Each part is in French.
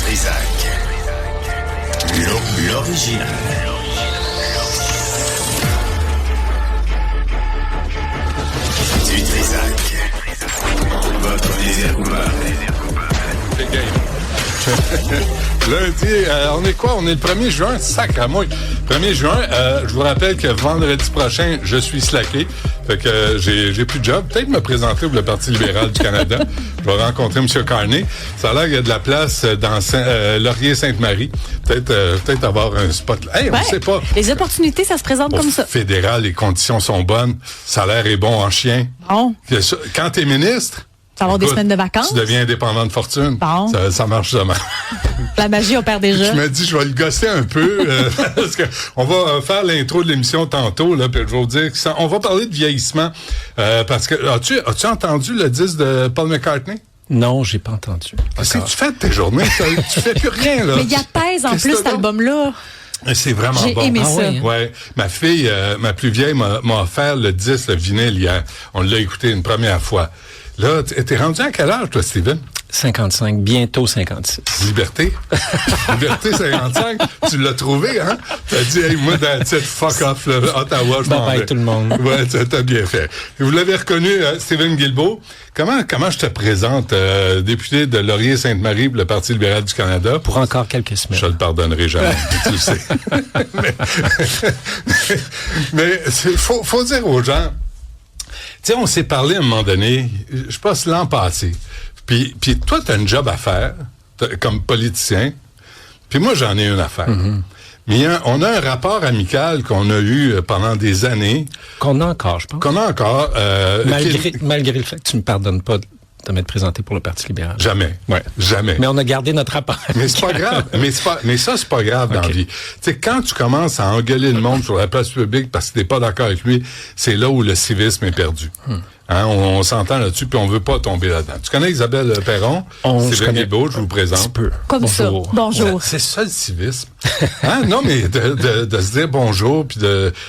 Trisac. L'original. Du Trisac. Votre plaisir coupable. Lundi, on est quoi? On est le 1er juin? Sac à moi. 1er juin, je vous rappelle que vendredi prochain, je suis slacké. Fait que j'ai plus de job. Peut-être me présenter pour le Parti libéral du Canada. Je vais rencontrer M. Carney. Ça a l'air qu'il y a de la place dans Laurier-Sainte-Marie. Peut-être avoir un spot. Hey, on sait pas. Les opportunités, ça se présente comme ça. Fédéral, les conditions sont bonnes. Salaire est bon en chien. Bon. Quand t'es ministre, tu vas avoir des semaines de vacances. Tu deviens indépendant de fortune. Bon. Ça marche demain. La magie opère déjà. Je me dis, je vais le gosser un peu, parce que on va faire l'intro de l'émission tantôt, là, puis je vais vous dire que on va parler de vieillissement, parce que, as-tu entendu le disque de Paul McCartney? Non, j'ai pas entendu. Qu'est-ce que tu fais de tes journées? Tu fais plus rien, là. Mais il y a pèse en plus, cet album-là. C'est vraiment J'ai bon. aimé ça. Oui, hein? Ouais. Ma fille, ma plus vieille, m'a offert le disque, le vinyle hier. On l'a écouté une première fois. Là, t'es rendu à quel âge, toi, Steven? 55, bientôt 56. Liberté? Liberté 55? Tu l'as trouvé, hein? T'as dit, hey, moi, that's it, fuck off, là, Ottawa, je m'en vais. Bye tout le monde. Ouais, t'as bien fait. Vous l'avez reconnu, Stephen Guilbeault. Comment je te présente, député de Laurier-Sainte-Marie pour le Parti libéral du Canada? Pour encore quelques semaines. Je le pardonnerai jamais, tu le sais. mais faut dire aux gens, tu sais, on s'est parlé à un moment donné, je pense l'an passé. Puis toi, t'as un job à faire, comme politicien. Puis moi, j'en ai une à faire. Mm-hmm. Mais on a un rapport amical qu'on a eu pendant des années. Qu'on a encore, je pense. Qu'on a encore. Malgré le fait que tu me pardonnes pas de m'être présenté pour le Parti libéral. Jamais. Ouais. Jamais. Mais on a gardé notre rapport. Mais c'est pas grave. Mais ça, c'est pas grave dans la vie. Tu sais, quand tu commences à engueuler le monde sur la place publique parce que t'es pas d'accord avec lui, c'est là où le civisme est perdu. Hein, on s'entend là-dessus, puis on veut pas tomber là-dedans. Tu connais Isabelle Perron? C'est bien beau, je vous présente. Un petit peu. Comme bonjour. Ça. Bonjour. C'est ça le civisme. Hein? Non, mais de se dire bonjour, puis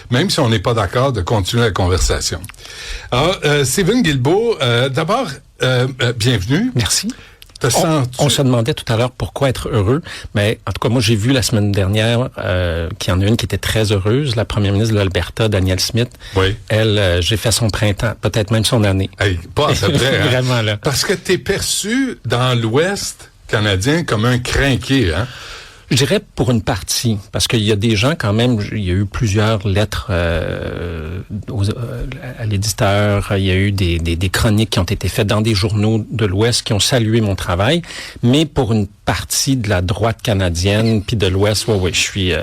même si on n'est pas d'accord, de continuer la conversation. Alors, Stephen Guilbeault, d'abord, bienvenue. Merci. On se demandait tout à l'heure pourquoi être heureux, mais en tout cas, moi, j'ai vu la semaine dernière qu'il y en a une qui était très heureuse, la première ministre de l'Alberta, Danielle Smith. Oui. Elle, j'ai fait son printemps, peut-être même son année. Hey, pas à peu près, hein? Vraiment, là. Parce que t'es perçu dans l'Ouest canadien comme un crinqué, hein? Je dirais pour une partie, parce qu'il y a des gens quand même, il y a eu plusieurs lettres à l'éditeur, il y a eu des chroniques qui ont été faites dans des journaux de l'Ouest qui ont salué mon travail, mais pour une partie de la droite canadienne puis de l'Ouest, je suis... il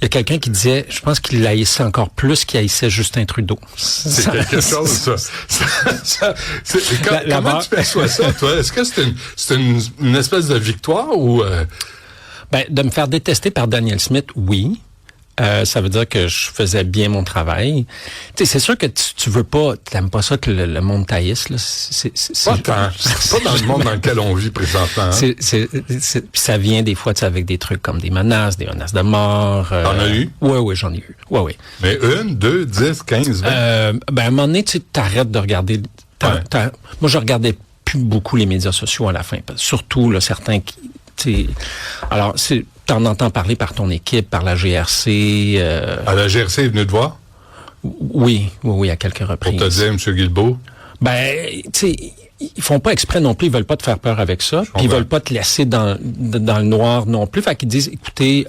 y a quelqu'un qui disait, je pense qu'il haïssait encore plus qu'il haïssait Justin Trudeau. C'est quelque chose, ça. Comment tu perçois ça, toi? Est-ce que c'est une espèce de victoire ou... de me faire détester par Danielle Smith, oui. Ça veut dire que je faisais bien mon travail. Tu sais, c'est sûr que tu veux pas, t'aimes pas ça que le monde taillisse, là. C'est pas dans le monde dans lequel on vit présentement. Hein? Puis ça vient des fois, tu sais, avec des trucs comme des menaces de mort. T'en as eu? Oui, j'en ai eu. Oui. Mais 1, 2, 10, 15, 20? À un moment donné, tu t'arrêtes de regarder. Moi, je regardais plus beaucoup les médias sociaux à la fin. Certains qui, alors, t'en entends parler par ton équipe, par la GRC. La GRC est venue te voir? Oui, à quelques reprises. Pour te dire, M. Guilbeault? Tu sais, ils font pas exprès non plus, ils veulent pas te faire peur avec ça, puis ils veulent pas te laisser dans le noir non plus. Fait qu'ils disent, écoutez,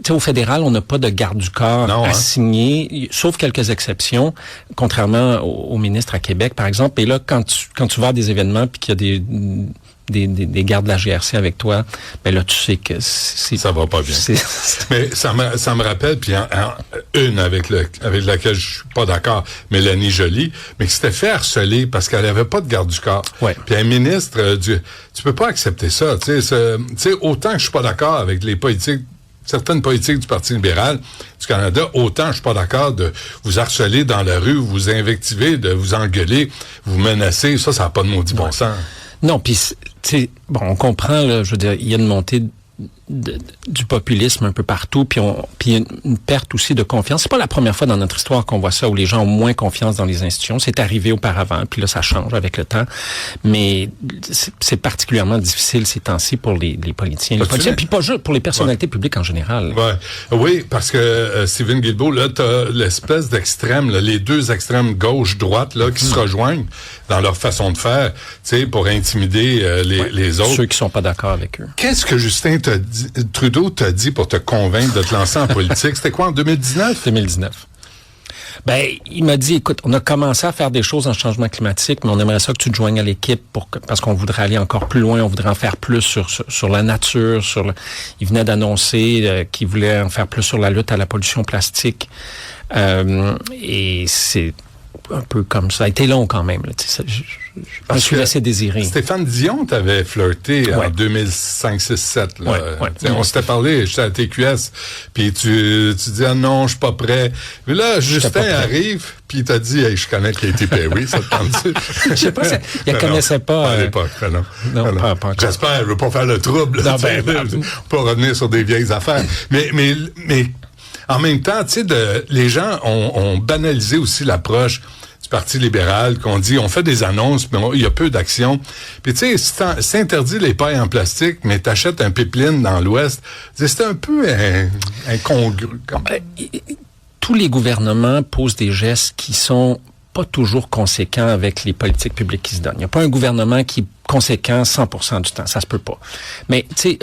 au fédéral, on n'a pas de garde du corps assigné, sauf quelques exceptions, contrairement au ministre à Québec, par exemple. Et là, quand tu vas à des événements puis qu'il y a des gardes de la GRC avec toi, ben là, tu sais que ça va pas bien. Mais ça me rappelle, puis une avec laquelle je suis pas d'accord, Mélanie Joly, mais qui s'était fait harceler parce qu'elle avait pas de garde du corps. Ouais. Puis un ministre, tu peux pas accepter ça. Tu sais, autant que je suis pas d'accord avec les politiques, certaines politiques du Parti libéral du Canada, autant je suis pas d'accord de vous harceler dans la rue, vous invectiver, de vous engueuler, vous menacer. Ça n'a pas de maudit bon sens. Non, puis on comprend, là, je veux dire, il y a une montée du populisme un peu partout, puis il y a une perte aussi de confiance. C'est pas la première fois dans notre histoire qu'on voit ça, où les gens ont moins confiance dans les institutions. C'est arrivé auparavant, puis là, ça change avec le temps. Mais c'est particulièrement difficile ces temps-ci pour les politiciens. Les politiciens, puis pas juste pour les personnalités publiques en général. Ouais. Oui, parce que Stephen Guilbeault, là, t'as l'espèce d'extrême, là, les deux extrêmes gauche-droite là qui se rejoignent dans leur façon de faire, tu sais, pour intimider les autres. Ceux qui sont pas d'accord avec eux. Qu'est-ce que Trudeau t'a dit pour te convaincre de te lancer en politique? C'était quoi, en 2019? 2019. Ben, il m'a dit, écoute, on a commencé à faire des choses en changement climatique, mais on aimerait ça que tu te joignes à l'équipe parce qu'on voudrait aller encore plus loin, on voudrait en faire plus sur la nature, il venait d'annoncer qu'il voulait en faire plus sur la lutte à la pollution plastique. Et c'est un peu comme ça. Ça a été long quand même. Là, je me suis laissé désirer. Stéphane Dion t'avait flirté en 2005, 6, 7. Là. On s'était parlé, j'étais à TQS, puis tu dis « Ah non, je suis pas prêt ». Mais là, Justin arrive, puis il t'a dit hey, « Je connais Katy Perry, ça te tente-tu? » Je sais pas, il ne connaissait pas. À l'époque, non. Non, pas encore. J'espère, je veux pas faire le trouble. Non, pas revenir sur des vieilles affaires. Mais en même temps, tu sais, les gens ont banalisé aussi l'approche du Parti libéral, qu'on dit, on fait des annonces, mais il y a peu d'action. Puis tu sais, c'est interdit les pailles en plastique, mais t'achètes un pipeline dans l'Ouest. C'est un peu incongru. Tous les gouvernements posent des gestes qui sont pas toujours conséquents avec les politiques publiques qui se donnent. Il n'y a pas un gouvernement qui est conséquent 100% du temps. Ça se peut pas. Mais, tu sais,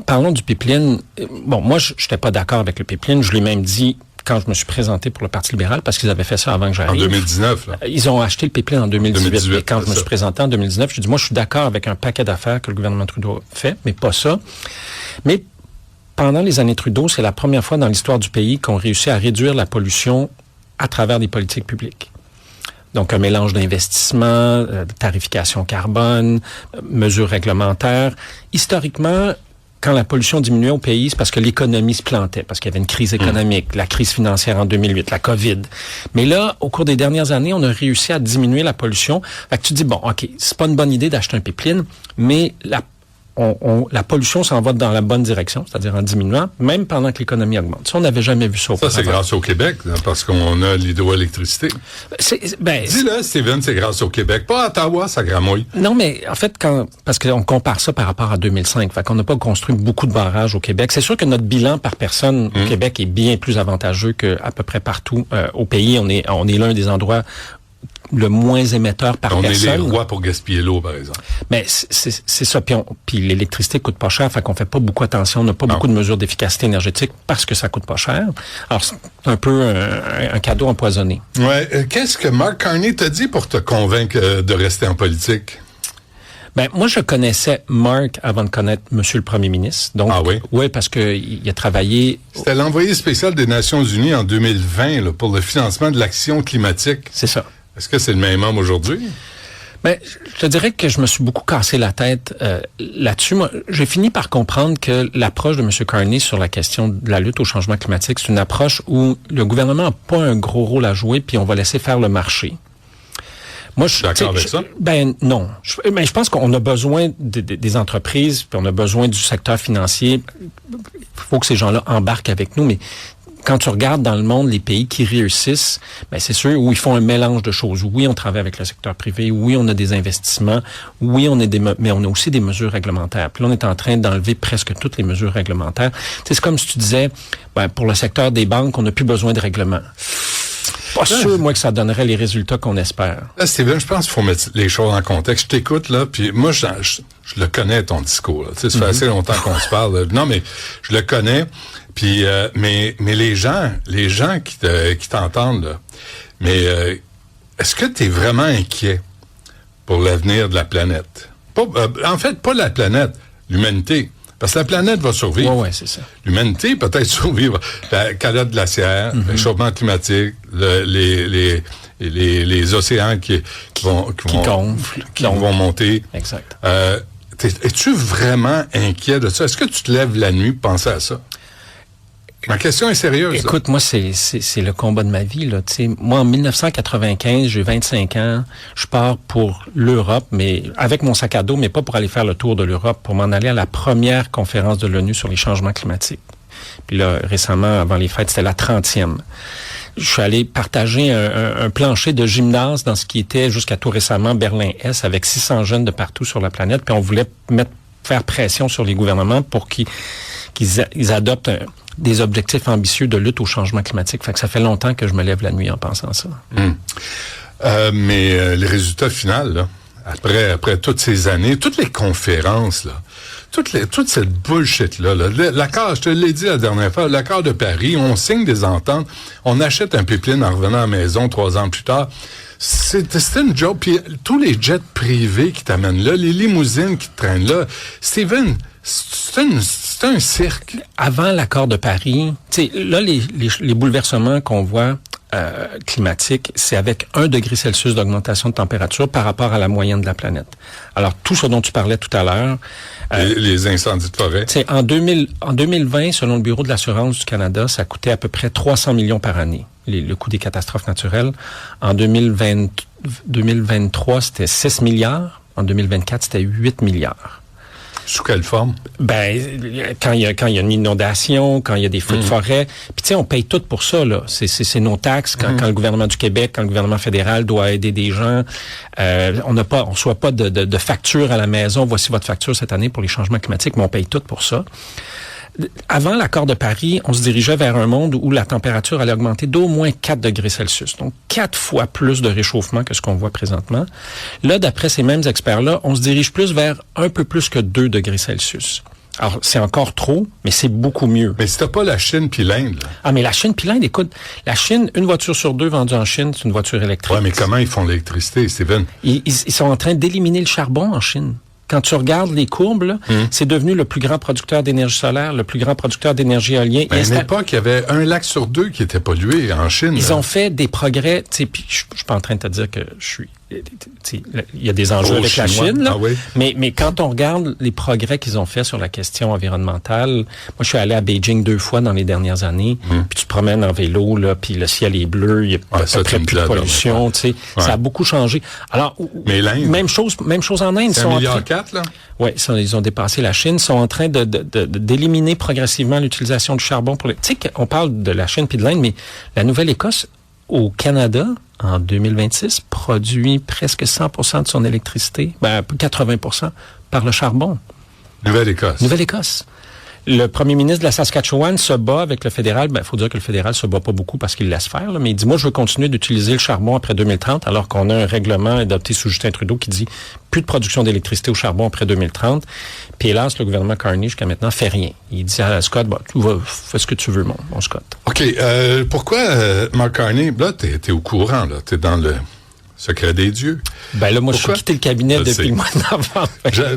parlons du pipeline. Bon, moi, je n'étais pas d'accord avec le pipeline. Je l'ai même dit quand je me suis présenté pour le Parti libéral, parce qu'ils avaient fait ça avant que j'arrive. En 2019, là. Ils ont acheté le pipeline en 2018. Et quand je me ça. suis présenté en 2019, j'ai dit, moi, je suis d'accord avec un paquet d'affaires que le gouvernement Trudeau fait, mais pas ça. Mais pendant les années Trudeau, c'est la première fois dans l'histoire du pays qu'on réussit à réduire la pollution à travers des politiques publiques. Donc, un mélange d'investissement, de tarification carbone, mesures réglementaires. Historiquement, quand la pollution diminuait au pays, c'est parce que l'économie se plantait, parce qu'il y avait une crise économique, la crise financière en 2008, la COVID. Mais là, au cours des dernières années, on a réussi à diminuer la pollution. Fait que tu te dis, bon, OK, c'est pas une bonne idée d'acheter un pipeline, mais la pollution s'en va dans la bonne direction, c'est-à-dire en diminuant, même pendant que l'économie augmente. Ça, on n'avait jamais vu ça auparavant. Ça, c'est grâce au Québec, là, parce qu'on a l'hydroélectricité. Dis-le, Steven, c'est grâce au Québec. Pas à Ottawa, ça gramouille. Non, mais en fait, parce qu'on compare ça par rapport à 2005, fait qu'on n'a pas construit beaucoup de barrages au Québec. C'est sûr que notre bilan par personne au Québec est bien plus avantageux qu'à peu près partout au pays. On est l'un des endroits le moins émetteur par personne. On est les rois pour gaspiller l'eau, par exemple. Mais c'est ça. Puis l'électricité coûte pas cher, fait qu'on fait pas beaucoup attention. On n'a pas beaucoup de mesures d'efficacité énergétique parce que ça coûte pas cher. Alors, c'est un peu un cadeau empoisonné. Ouais. Qu'est-ce que Mark Carney t'a dit pour te convaincre de rester en politique? Ben, moi, je connaissais Mark avant de connaître Monsieur le Premier ministre. Donc, oui, parce que il a travaillé. C'était l'envoyé spécial des Nations Unies en 2020 là, pour le financement de l'action climatique. C'est ça. Est-ce que c'est le même homme aujourd'hui? Ben, je te dirais que je me suis beaucoup cassé la tête là-dessus. Moi, j'ai fini par comprendre que l'approche de M. Carney sur la question de la lutte au changement climatique, c'est une approche où le gouvernement n'a pas un gros rôle à jouer, puis on va laisser faire le marché. Moi, je suis d'accord avec ça? Ben non. Je pense qu'on a besoin des entreprises, puis on a besoin du secteur financier. Il faut que ces gens-là embarquent avec nous, mais quand tu regardes dans le monde les pays qui réussissent, ben c'est sûr où ils font un mélange de choses. Oui, on travaille avec le secteur privé. Oui, on a des investissements. Oui, mais on a aussi des mesures réglementaires. Puis là, on est en train d'enlever presque toutes les mesures réglementaires. C'est comme si tu disais, ben, pour le secteur des banques, on n'a plus besoin de règlements. Pas sûr, moi, que ça donnerait les résultats qu'on espère. Là, Steven, je pense qu'il faut mettre les choses en contexte. Je t'écoute, là, puis moi, je le connais, ton discours. Là. Tu sais, ça fait assez longtemps qu'on se parle. Là. Non, mais je le connais. Puis, mais les gens qui t'entendent, là, mais est-ce que tu es vraiment inquiet pour l'avenir de la planète? En fait, pas la planète, l'humanité. Parce que la planète va survivre. Oui, c'est ça. L'humanité peut-être survivre. La calotte glaciaire, le réchauffement climatique, les océans qui gonflent, qui vont monter. Exact. Es-tu vraiment inquiet de ça? Est-ce que tu te lèves la nuit pour penser à ça? Ma question est sérieuse. Écoute, moi, c'est le combat de ma vie, là. Tu sais, moi, en 1995, j'ai 25 ans. Je pars pour l'Europe, mais avec mon sac à dos, mais pas pour aller faire le tour de l'Europe, pour m'en aller à la première conférence de l'ONU sur les changements climatiques. Puis là, récemment, avant les fêtes, c'était la 30e. Je suis allé partager un plancher de gymnase dans ce qui était jusqu'à tout récemment Berlin-Est avec 600 jeunes de partout sur la planète. Puis on voulait faire pression sur les gouvernements pour qu'ils adoptent des objectifs ambitieux de lutte au changement climatique. Fait que ça fait longtemps que je me lève la nuit en pensant ça. Mais les résultats finaux, là, après toutes ces années, toutes les conférences, là, toute cette bullshit-là, l'accord, je te l'ai dit la dernière fois, l'accord de Paris, on signe des ententes, on achète un pipeline en revenant à la maison 3 ans plus tard. C'était une joke. Puis tous les jets privés qui t'amènent là, les limousines qui te traînent là, Steven, c'est un cirque. Avant l'accord de Paris, tu sais, là, les bouleversements qu'on voit climatique, c'est avec 1 degré Celsius d'augmentation de température par rapport à la moyenne de la planète. Alors, tout ce dont tu parlais tout à l'heure... les incendies de forêt. En 2020, selon le Bureau de l'assurance du Canada, ça coûtait à peu près 300 millions par année, le coût des catastrophes naturelles. En 2023, c'était 6 milliards. En 2024, c'était 8 milliards. Sous quelle forme? Ben, quand il y a une inondation, quand il y a des feux de forêt. Puis tu sais, on paye tout pour ça, là. C'est nos taxes. Quand le gouvernement du Québec, quand le gouvernement fédéral doit aider des gens, on reçoit pas de facture à la maison. Voici votre facture cette année pour les changements climatiques, mais on paye tout pour ça. Avant l'accord de Paris, on se dirigeait vers un monde où la température allait augmenter d'au moins 4 degrés Celsius. Donc, 4 fois plus de réchauffement que ce qu'on voit présentement. Là, d'après ces mêmes experts-là, on se dirige plus vers un peu plus que 2 degrés Celsius. Alors, c'est encore trop, mais c'est beaucoup mieux. Mais si t'as pas la Chine puis l'Inde, là. Ah, mais la Chine puis l'Inde, écoute, la Chine, une voiture sur 2 vendue en Chine, c'est une voiture électrique. Ouais, mais comment ils font l'électricité, Steven? Ils sont en train d'éliminer le charbon en Chine. Quand tu regardes les courbes, là, c'est devenu le plus grand producteur d'énergie solaire, le plus grand producteur d'énergie éolienne. À une époque, il y avait 1 lac sur 2 qui était pollué en Chine. Ils ont fait des progrès, tu sais, puis je suis pas en train de te dire que je suis... Il y a des enjeux avec la Chine, là. Ah oui. Mais quand on regarde les progrès qu'ils ont fait sur la question environnementale, moi, je suis allé à Beijing 2 fois dans les dernières années, puis tu te promènes en vélo, là, puis le ciel est bleu, il y a à peu près plus de pollution, tu sais. Ça a beaucoup changé. Alors, mais l'Inde, même chose en Inde. C'est 1,4 milliard, là? Oui, ils ont dépassé la Chine, sont en train d'éliminer progressivement l'utilisation du charbon pour les... Tu sais, on parle de la Chine puis de l'Inde, mais la Nouvelle-Écosse, au Canada, en 2026, produit presque 100% de son électricité, 80% par le charbon. Nouvelle-Écosse. Nouvelle-Écosse. Le premier ministre de la Saskatchewan se bat avec le fédéral. Ben, faut dire que le fédéral se bat pas beaucoup parce qu'il laisse faire, là, mais il dit, moi, je veux continuer d'utiliser le charbon après 2030, alors qu'on a un règlement adopté sous Justin Trudeau qui dit plus de production d'électricité au charbon après 2030. Puis hélas, le gouvernement Carney, jusqu'à maintenant, fait rien. Il dit à Scott, tu vas, fais ce que tu veux, mon Scott. OK. Pourquoi, Mark Carney, là, t'es au courant, là, t'es dans le secret des dieux. Ben là, moi, je suis quitté le cabinet depuis le mois de novembre.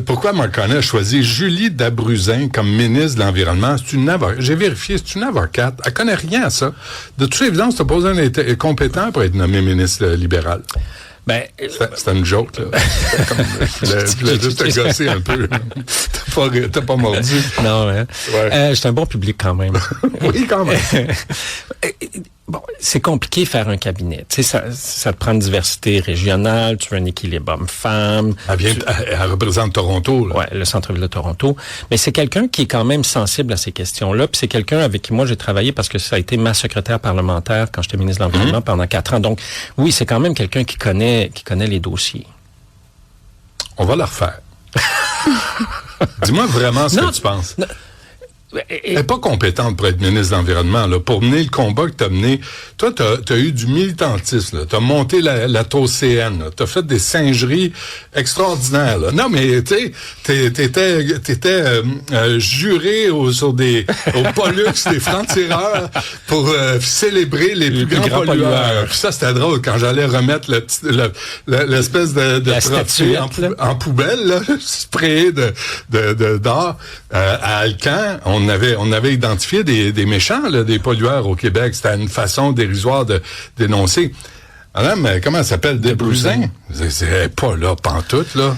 Pourquoi Marc Carney a choisi Julie Dabruzin comme ministre de l'Environnement? C'est une avocate. J'ai vérifié, c'est une avocate. Elle connaît rien à ça. De toute évidence, t'as pas besoin d'être compétent pour être nommé ministre libéral. Ben, c'était une joke, là. Je voulais juste te gosser un peu. T'as pas mordu. Non, hein. Ouais. C'est un bon public quand même. Oui, quand même. Bon, c'est compliqué faire un cabinet. Tu sais, ça te prend une diversité régionale, tu veux un équilibre homme-femme. Elle représente Toronto, là. Ouais, le centre-ville de Toronto. Mais c'est quelqu'un qui est quand même sensible à ces questions-là. Puis c'est quelqu'un avec qui moi j'ai travaillé parce que ça a été ma secrétaire parlementaire quand j'étais ministre de l'Environnement pendant 4 ans. Donc, oui, c'est quand même quelqu'un qui connaît les dossiers. On va le refaire. Dis-moi vraiment ce que tu penses. Non. Elle n'est pas compétente pour être ministre de l'Environnement, là, pour mener le combat que tu as mené. Toi, tu as eu du militantisme, tu as monté la tour CN, tu as fait des singeries extraordinaires. Là. Non, mais tu sais, t'étais juré au Pollux des francs-tireurs pour célébrer les plus grands pollueurs. Puis ça, c'était drôle, quand j'allais remettre l'espèce de trophée en poubelle, là, sprayé d'or à Alcan. On avait identifié des méchants, là, des pollueurs au Québec. C'était une façon dérisoire de dénoncer. Madame, comment elle s'appelle? Desbrousins? C'est pas là, pantoute, là.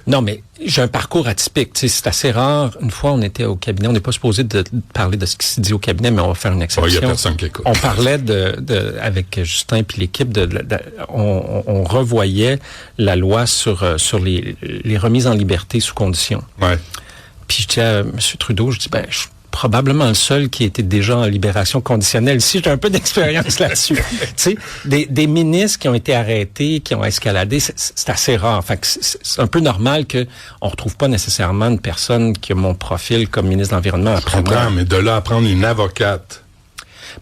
Non, mais j'ai un parcours atypique. Tu sais, c'est assez rare. Une fois, on était au cabinet. On n'est pas supposé de parler de ce qui se dit au cabinet, mais on va faire une exception. Il y a personne qui écoute. On parlait avec Justin puis l'équipe on revoyait la loi sur les remises en liberté sous condition. Ouais. Puis je dis à M. Trudeau, je dis, je suis probablement le seul qui était déjà en libération conditionnelle. Ici, j'ai un peu d'expérience là-dessus. Tu sais, des ministres qui ont été arrêtés, qui ont escaladé, c'est assez rare. Fait que c'est un peu normal que on retrouve pas nécessairement une personne qui a mon profil comme ministre de l'Environnement après moi. Mais de là à prendre une avocate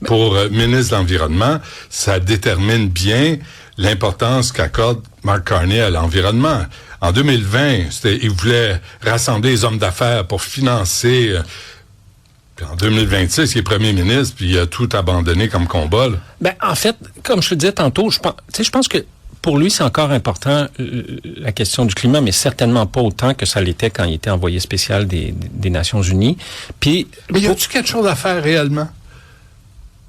pour ministre de l'Environnement, ça détermine bien l'importance qu'accorde Mark Carney à l'environnement. En 2020, il voulait rassembler les hommes d'affaires pour financer... Puis en 2026, il est premier ministre, puis il a tout abandonné comme combat. Là. En fait, comme je te disais tantôt, je pense que pour lui, c'est encore important la question du climat, mais certainement pas autant que ça l'était quand il était envoyé spécial des Nations Unies. Puis, mais y a-tu quelque chose à faire réellement?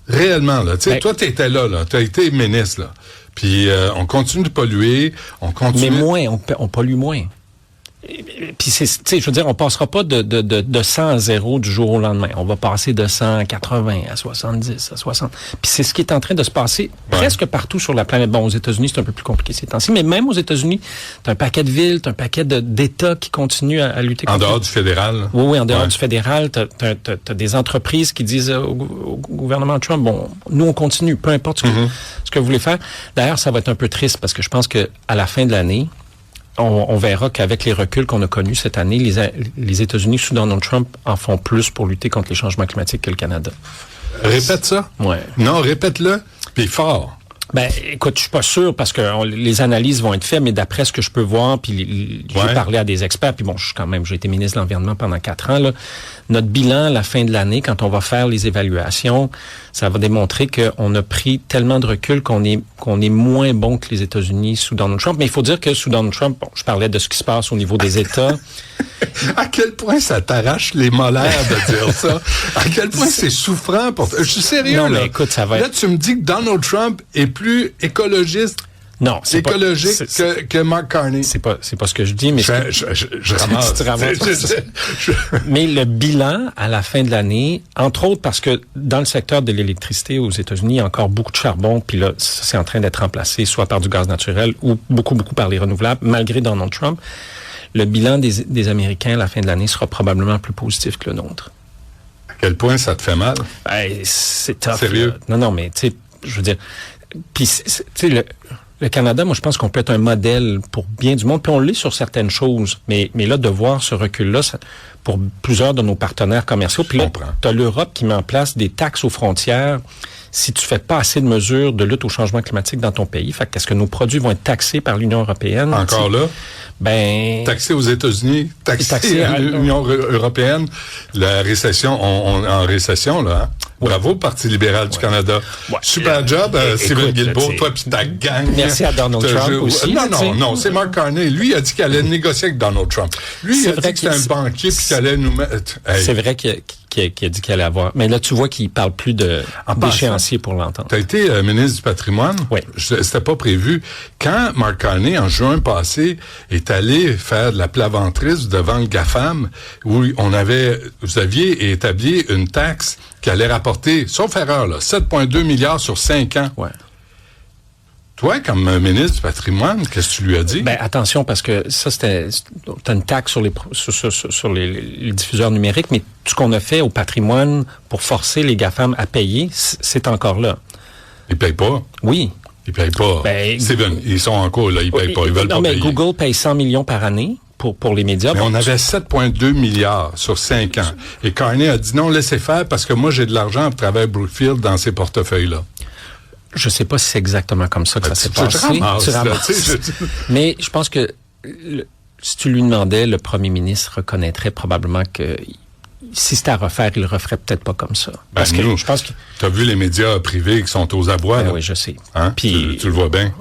Réellement, là. Tu sais, toi, t'étais là. T'as été ministre, là. Puis on continue de polluer, on continue... Mais moins, on pollue moins. Puis je veux dire, on passera pas de 100 à 0 du jour au lendemain. On va passer de 100 à 80, à 70, à 60. Puis c'est ce qui est en train de se passer presque partout sur la planète. Bon, aux États-Unis, c'est un peu plus compliqué ces temps-ci, mais même aux États-Unis, t'as un paquet de villes, t'as un paquet d'États qui continuent à lutter contre... En dehors du fédéral. Là. Oui, en dehors du fédéral, t'as des entreprises qui disent au gouvernement Trump, bon, nous on continue, peu importe ce que vous voulez faire. D'ailleurs, ça va être un peu triste parce que je pense que à la fin de l'année, on verra qu'avec les reculs qu'on a connus cette année, les États-Unis sous Donald Trump en font plus pour lutter contre les changements climatiques que le Canada. Répète ça. Ouais. Non, répète-le, puis fort. Écoute, je suis pas sûr parce que les analyses vont être faites, mais d'après ce que je peux voir, puis j'ai parlé à des experts, puis bon, j'ai été ministre de l'Environnement pendant 4 ans, là. Notre bilan à la fin de l'année, quand on va faire les évaluations, ça va démontrer qu'on a pris tellement de recul qu'on est moins bon que les États-Unis sous Donald Trump. Mais il faut dire que sous Donald Trump, je parlais de ce qui se passe au niveau des États. À quel point ça t'arrache les molaires de dire ça? À quel point c'est souffrant pour... Je suis sérieux, non, là. Mais écoute, ça va Là, tu me dis que Donald Trump est plus écologiste... Non, c'est écologique que Mark Carney. C'est pas ce que je dis, mais je ramasse. Tu ramasses. Mais le bilan à la fin de l'année, entre autres parce que dans le secteur de l'électricité aux États-Unis, il y a encore beaucoup de charbon, puis là, c'est en train d'être remplacé soit par du gaz naturel ou beaucoup par les renouvelables, malgré Donald Trump. Le bilan des Américains à la fin de l'année sera probablement plus positif que le nôtre. À quel point ça te fait mal? C'est tough. Sérieux? Là. Non, mais tu sais, je veux dire, puis tu sais, le Canada, moi, je pense qu'on peut être un modèle pour bien du monde, puis on l'est sur certaines choses. Mais là, de voir ce recul-là, pour plusieurs de nos partenaires commerciaux, puis là, t'as l'Europe qui met en place des taxes aux frontières si tu fais pas assez de mesures de lutte au changement climatique dans ton pays. Fait qu'est-ce que nos produits vont être taxés par l'Union européenne? Encore là? Taxés aux États-Unis, taxés à l'Union européenne, la récession, on en récession, là, hein? Bravo, Parti libéral du Canada. Ouais. Super job, Stephen Guilbeault, toi pis ta gang. Merci à Donald Trump aussi. Non, c'est Mark Carney. Lui, il a dit qu'il allait négocier avec Donald Trump. Lui, il a dit que c'était un banquier puis qu'il allait nous mettre... Hey. C'est vrai qu'il a dit qu'il allait avoir... Mais là, tu vois qu'il parle plus d'échéancier pour l'entendre. Tu as été ministre du patrimoine. Oui. C'était pas prévu. Quand Mark Carney, en juin passé, est allé faire de la plaventrice devant le GAFAM, où vous aviez établi une taxe qui allait rapporter, sauf erreur, là, 7,2 milliards sur 5 ans. Ouais. Toi, comme ministre du patrimoine, qu'est-ce que tu lui as dit? Attention, parce que ça, t'as une taxe sur les diffuseurs numériques, mais tout ce qu'on a fait au patrimoine pour forcer les GAFAM à payer, c'est encore là. Ils payent pas? Oui. Ils payent pas. Steven, ils sont en cours, là, ils payent pas, ils veulent pas payer. Google paye 100 millions par année pour les médias. Mais on avait 7,2 milliards sur 5 ans. Et Carney a dit non, laissez faire parce que moi, j'ai de l'argent à travers Brookfield dans ces portefeuilles-là. Je sais pas si c'est exactement comme ça que ça s'est passé. Tu ramasses. Mais je pense que si tu lui demandais, le premier ministre reconnaîtrait probablement que si c'était à refaire, il le referait peut-être pas comme ça. Parce que je pense que t'as vu les médias privés qui sont aux abois. Oui, je sais. Hein? Puis tu le vois bien.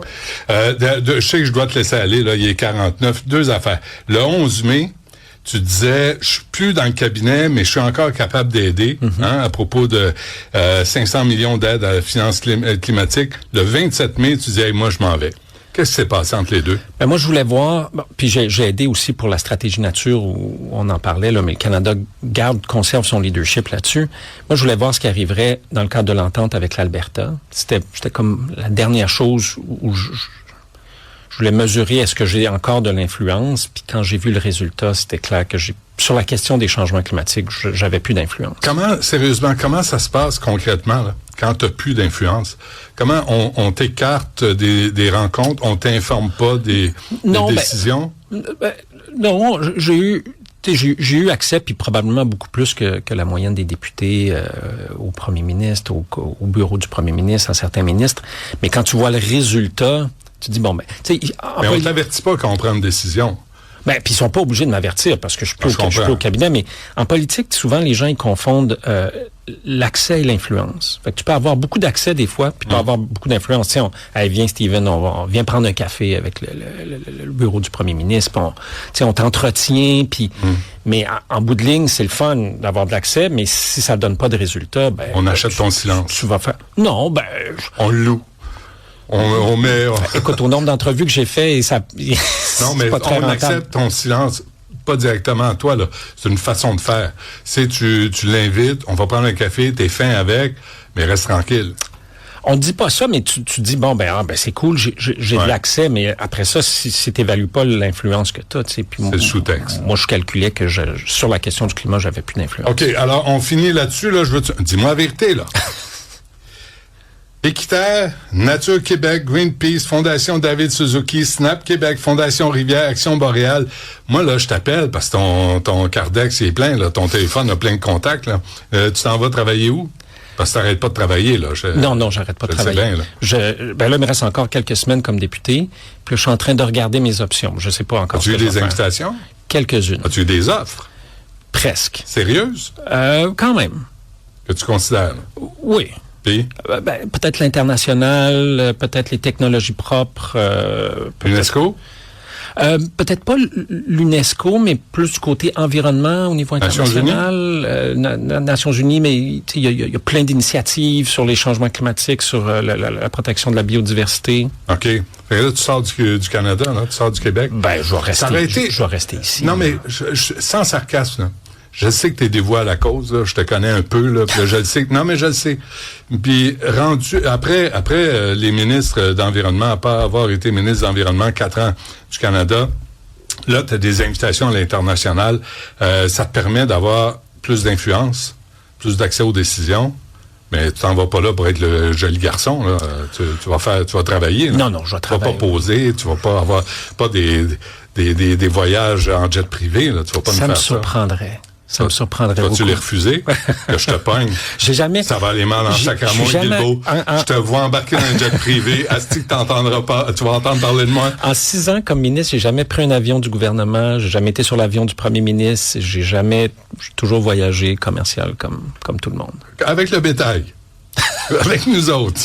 Je sais que je dois te laisser aller. Là, il est 49. 2 affaires. Le 11 mai, tu disais, je suis plus dans le cabinet, mais je suis encore capable d'aider, à propos de 500 millions d'aides à la finance climatique. Le 27 mai, tu disais, hey, moi, je m'en vais. Qu'est-ce qui s'est passé entre les deux? Ben moi, je voulais voir, puis j'ai aidé aussi pour la stratégie nature où on en parlait, là, mais le Canada conserve son leadership là-dessus. Moi, je voulais voir ce qui arriverait dans le cadre de l'entente avec l'Alberta. C'était comme la dernière chose où je voulais mesurer est-ce que j'ai encore de l'influence. Puis quand j'ai vu le résultat, c'était clair que sur la question des changements climatiques, j'avais plus d'influence. Sérieusement, comment ça se passe concrètement, là, quand tu n'as plus d'influence? Comment on t'écarte des rencontres, on t'informe pas des décisions? Non, j'ai eu accès, puis probablement beaucoup plus que la moyenne des députés au premier ministre, au bureau du premier ministre, à certains ministres. Mais quand tu vois le résultat, tu dis, bon, ben, tu sais... Mais on ne t'avertit pas quand on prend une décision. Ben, puis ils sont pas obligés de m'avertir parce que je suis plus au cabinet, mais en politique, souvent, les gens, ils confondent l'accès et l'influence. Fait que tu peux avoir beaucoup d'accès des fois, puis tu peux avoir beaucoup d'influence. Tu sais, viens Steven, on vient prendre un café avec le bureau du premier ministre, on t'entretient, puis... Mais en bout de ligne, c'est le fun d'avoir de l'accès, mais si ça donne pas de résultat, ben... On achète ton silence. Tu vas faire... Non, ben... On le loue. On met... Écoute, au nombre d'entrevues que j'ai fait, et ça... Non, mais pas très on accepte ton silence, pas directement à toi, là. C'est une façon de faire. Tu l'invites, on va prendre un café, t'es fin avec, mais reste tranquille. On dit pas ça, mais tu dis, bon, c'est cool, j'ai de l'accès, mais après ça, si t'évalues pas l'influence que t'as, tu sais, puis c'est le sous-texte. Moi, je calculais que sur la question du climat, j'avais plus d'influence. OK, alors, on finit là-dessus, là, dis-moi la vérité, là. Équiterre, Nature Québec, Greenpeace, Fondation David Suzuki, Snap Québec, Fondation Rivière, Action Boréale. Moi, là, je t'appelle parce que ton Cardex est plein, là. Ton téléphone a plein de contacts, là. Tu t'en vas travailler où? Parce que t'arrêtes pas de travailler, là. Non, j'arrête pas de travailler. Bien, là. Il me reste encore quelques semaines comme député. Puis là, je suis en train de regarder mes options. Je sais pas encore. As-tu eu des invitations? Quelques-unes. As-tu eu des offres? Presque. Sérieuses? Quand même. Que tu considères? Oui. Peut-être l'international, peut-être les technologies propres. L'UNESCO? Peut-être pas l'UNESCO, mais plus du côté environnement au niveau international. Nations Unies, mais il y a plein d'initiatives sur les changements climatiques, sur la protection de la biodiversité. OK. Là, tu sors du Canada, là, tu sors du Québec. Ben, je vais rester ici. Non, mais sans sarcasme, là. Je sais que tu es dévoué à la cause, là. Je te connais un peu, là, puis je le sais. Non, mais je le sais. Puis après les ministres d'Environnement, après avoir été ministre d'Environnement 4 ans du Canada, là, tu as des invitations à l'international. Ça te permet d'avoir plus d'influence, plus d'accès aux décisions. Mais tu t'en vas pas là pour être le joli garçon, là. Tu vas travailler, là. Non, je vais travailler. Tu vas pas poser, tu vas pas avoir des voyages en jet privé, là. Tu vas pas nous faire ça. Ça me surprendrait. Ça me surprendrait beaucoup. Vas-tu les refuser? Que je te pogne? J'ai jamais... Ça va aller mal en sacramouille, Guilbeault. Je te vois embarquer dans un jet privé. Asti que t'entendras pas. Tu vas entendre parler de moi. En 6 ans, comme ministre, j'ai jamais pris un avion du gouvernement. J'ai jamais été sur l'avion du premier ministre. J'ai toujours voyagé commercial comme tout le monde. Avec le bétail. Avec nous autres.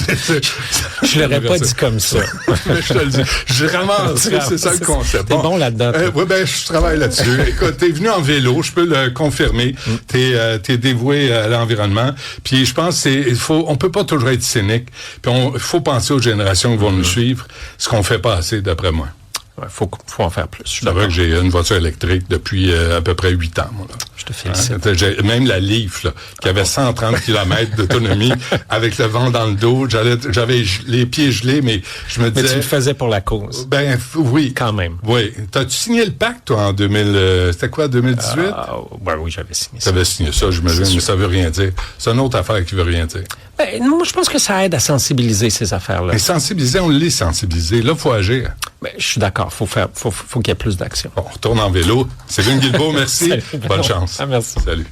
Je l'aurais pas dit comme ça. Je te le dis. Je ramasse. C'est ça le concept. T'es bon là-dedans. Oui, je travaille là-dessus. Écoute, t'es venu en vélo, je peux le confirmer. T'es dévoué à l'environnement. Puis je pense on peut pas toujours être cynique. Puis il faut penser aux générations qui vont nous suivre. Ce qu'on fait pas assez, d'après moi. Ouais, faut en faire plus. C'est vrai que j'ai une voiture électrique depuis à peu près 8 ans, moi, là. Je te félicite. Même la Leaf, là, qui avait 130 km d'autonomie, avec le vent dans le dos, j'avais les pieds gelés, mais je me disais... Mais tu le faisais pour la cause. Ben, oui. Quand même. Oui. T'as-tu signé le pacte, toi, en c'était quoi, 2018? Oui, j'avais signé ça. T'avais signé ça, j'imagine, mais ça veut rien dire. C'est une autre affaire qui veut rien dire. Ben, moi, je pense que ça aide à sensibiliser ces affaires-là. Mais sensibiliser, on l'est sensibilisé. Là, il faut agir. Ben, je suis d'accord. Faut qu'il y ait plus d'action. Bon, on retourne en vélo. Céline Guilbeault, merci. Salut, bonne chance. Ah, merci. Salut.